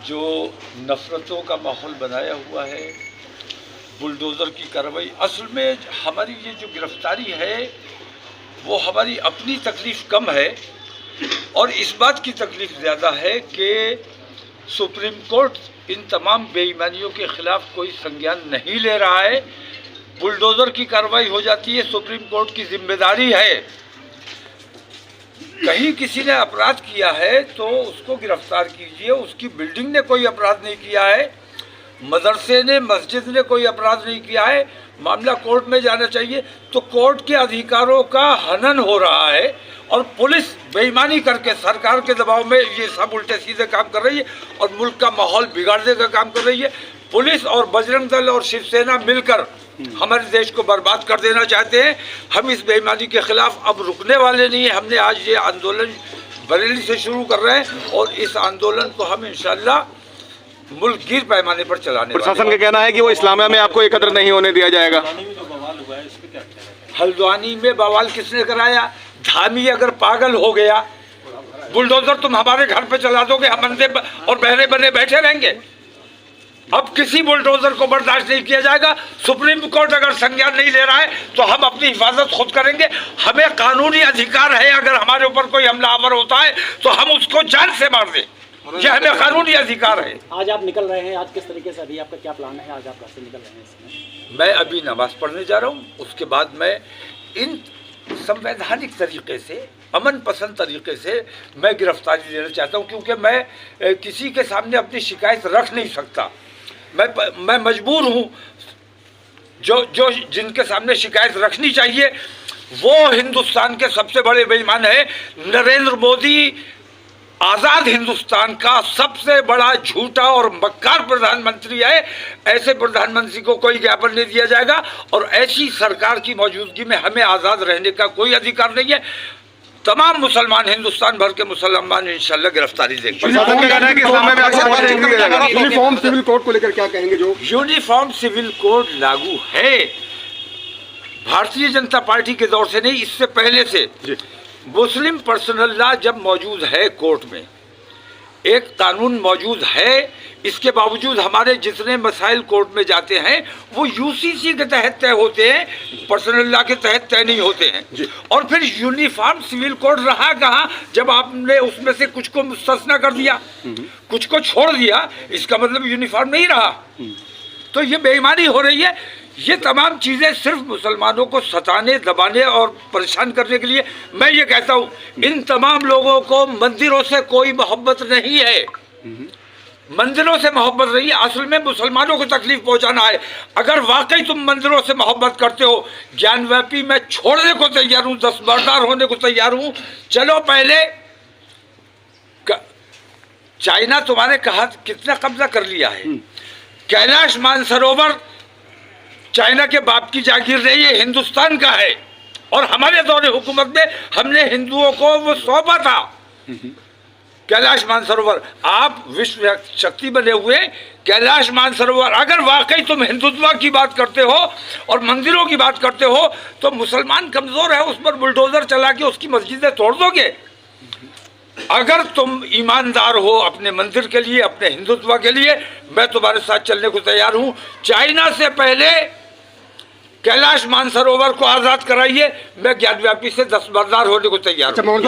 जो नफरतों का माहौल बनाया हुआ है, बुलडोज़र की कार्रवाई, असल में हमारी ये जो गिरफ्तारी है वो हमारी अपनी तकलीफ़ कम है और इस बात की तकलीफ़ ज़्यादा है कि सुप्रीम कोर्ट इन तमाम बेईमानियों के ख़िलाफ़ कोई संज्ञान नहीं ले रहा है। बुलडोज़र की कार्रवाई हो जाती है, सुप्रीम कोर्ट की जिम्मेदारी है। कहीं किसी ने अपराध किया है तो उसको गिरफ्तार कीजिए, उसकी बिल्डिंग ने कोई अपराध नहीं किया है, मदरसे ने, मस्जिद ने कोई अपराध नहीं किया है, मामला कोर्ट में जाना चाहिए। तो कोर्ट के अधिकारों का हनन हो रहा है और पुलिस बेईमानी करके सरकार के दबाव में ये सब उल्टे सीधे काम कर रही है और मुल्क का माहौल बिगाड़ने का काम कर रही है। पुलिस और बजरंग दल और शिवसेना मिलकर हमारे देश को बर्बाद कर देना चाहते हैं। हम इस बेईमानी के खिलाफ अब रुकने वाले नहीं हैं। हमने आज ये आंदोलन बरेली से शुरू कर रहे हैं और इस आंदोलन को हम इंशाल्लाह मुल्क गिर पैमाने पर चलाने। प्रशासन का कहना है कि वो इस्लामिया में आपको एकत्र नहीं होने दिया जाएगा। हल्द्वानी में बवाल किसने कराया? धामी अगर पागल हो गया, बुलडोजर तुम हमारे घर पे चला दोगे, हम अंधे और बहरे बने बैठे रहेंगे? अब किसी बुलडोजर को बर्दाश्त नहीं किया जाएगा। सुप्रीम कोर्ट अगर संज्ञान नहीं ले रहा है तो हम अपनी हिफाजत खुद करेंगे। हमें कानूनी अधिकार है, अगर हमारे ऊपर कोई हमलावर होता है तो हम उसको जान से मार दें, यह हमें कानूनी अधिकार है। आज आप निकल रहे हैं, आज किस तरीके से, अभी आपका क्या प्लान है? आज आप घर से निकल रहे हैं इसमें? मैं अभी नमाज पढ़ने जा रहा हूँ, उसके बाद मैं इन संवैधानिक तरीके से, अमन पसंद तरीके से मैं गिरफ्तारी लेना चाहता हूँ, क्योंकि मैं किसी के सामने अपनी शिकायत रख नहीं सकता। मैं मजबूर हूँ। जो जिनके सामने शिकायत रखनी चाहिए वो हिंदुस्तान के सबसे बड़े बेईमान है। नरेंद्र मोदी आज़ाद हिंदुस्तान का सबसे बड़ा झूठा और मक्कार प्रधानमंत्री है। ऐसे प्रधानमंत्री को कोई ज्ञापन नहीं दिया जाएगा और ऐसी सरकार की मौजूदगी में हमें आज़ाद रहने का कोई अधिकार नहीं है। तमाम मुसलमान, हिंदुस्तान भर के मुसलमान इंशाल्लाह गिरफ्तारी देंगे। यूनिफॉर्म सिविल कोड को लेकर क्या कहेंगे? जो यूनिफॉर्म सिविल कोड लागू है भारतीय जनता पार्टी के दौर से नहीं, इससे पहले से। मुस्लिम पर्सनल लॉ जब मौजूद है कोर्ट में, एक कानून मौजूद है, इसके बावजूद हमारे जितने मसाइल कोर्ट में जाते हैं वो यूसीसी के तहत तय होते हैं, पर्सनल लॉ के तहत तय नहीं होते हैं। और फिर यूनिफॉर्म सिविल कोड रहा कहाँ जब आपने उसमें से कुछ को मुस्तस्ना कर दिया, कुछ को छोड़ दिया? इसका मतलब यूनिफॉर्म नहीं रहा। तो ये बेईमानी हो रही है। ये तमाम चीज़ें सिर्फ मुसलमानों को सताने, दबाने और परेशान करने के लिए। मैं ये कहता हूँ, इन तमाम लोगों को मंदिरों से कोई मोहब्बत नहीं है, मंदिरों से मोहब्बत नहीं है। असल में मुसलमानों को तकलीफ पहुंचाना है। अगर वाकई तुम मंदिरों से मोहब्बत करते हो, ज्ञानव्यापी मैं छोड़ने को तैयार हूँ, दस्तबरदार होने को तैयार हूँ। चलो, पहले चाइना तुम्हारे कहा कितना कब्जा कर लिया है। कैलाश मानसरोवर चाइना के बाप की जागीर नहीं है, हिंदुस्तान का है। और हमारे दौरे हुकूमत में हमने हिंदुओं को वो सौंपा था कैलाश मानसरोवर। आप विश्व शक्ति बने हुए कैलाश मानसरोवर, अगर वाकई तुम हिंदुत्व की बात करते हो और मंदिरों की बात करते हो तो मुसलमान कमजोर है, उस पर बुलडोजर चला के उसकी मस्जिदें तोड़ दोगे। अगर तुम ईमानदार हो अपने मंदिर के लिए, अपने हिंदुत्व के लिए, मैं तुम्हारे साथ चलने को तैयार हूँ। चाइना से पहले कैलाश मानसरोवर को आज़ाद कराइए, मैं ज्ञानव्यापी से दस्तबरदार होने को तैयार हूँ।